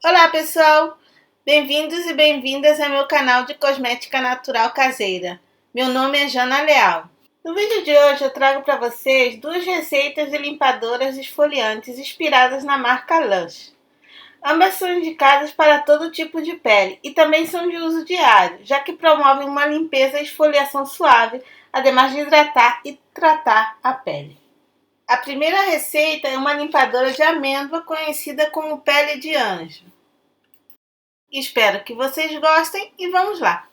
Olá pessoal, bem-vindos e bem-vindas ao meu canal de cosmética natural caseira. Meu nome é Jana Leal. No vídeo de hoje eu trago para vocês duas receitas de limpadoras esfoliantes inspiradas na marca Lush. Ambas são indicadas para todo tipo de pele e também são de uso diário, já que promovem uma limpeza e esfoliação suave, ademais de hidratar e tratar a pele. A primeira receita é uma limpadora de amêndoa conhecida como pele de anjo. Espero que vocês gostem e vamos lá!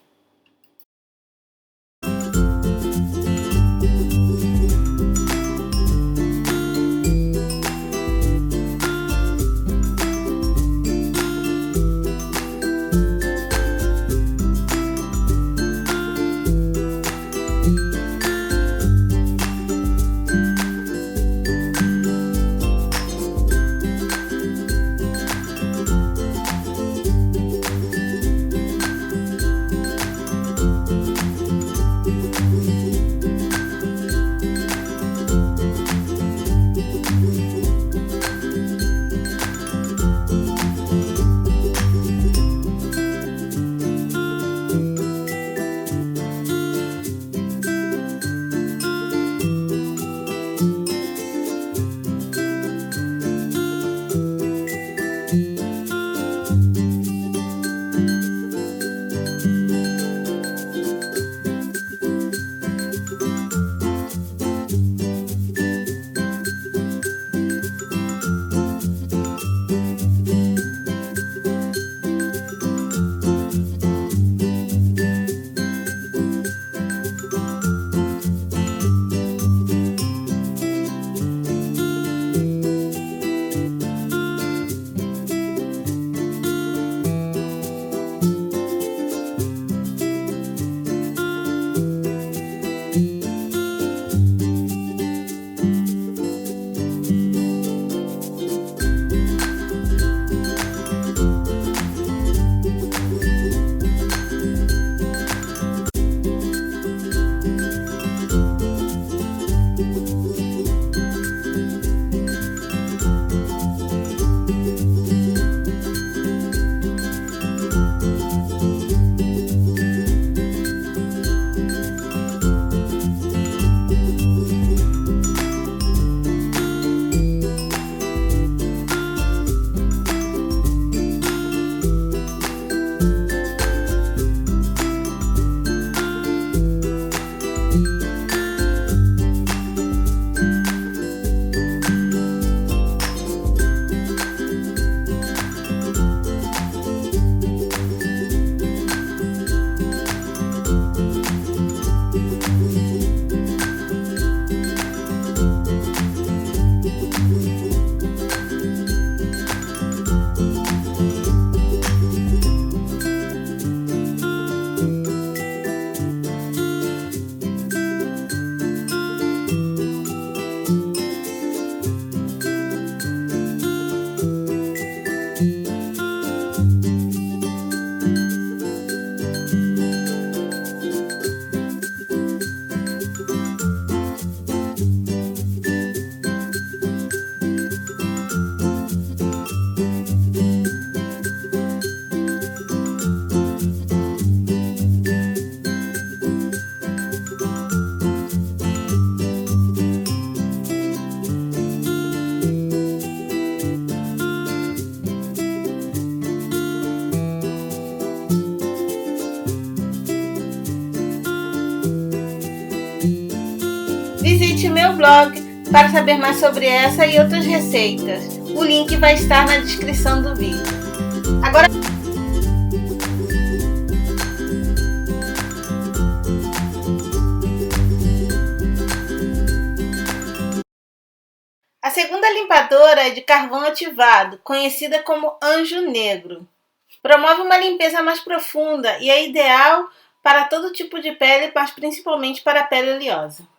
Visite meu blog para saber mais sobre essa e outras receitas. O link vai estar na descrição do vídeo. Agora, a segunda limpadora é de carvão ativado, conhecida como anjo negro. Promove uma limpeza mais profunda e é ideal para todo tipo de pele, mas principalmente para a pele oleosa.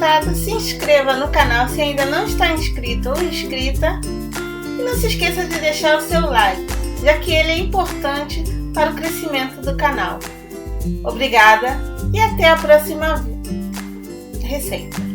gostado, se inscreva no canal se ainda não está inscrito ou inscrita e não se esqueça de deixar o seu like, já que ele é importante para o crescimento do canal. Obrigada e até a próxima receita.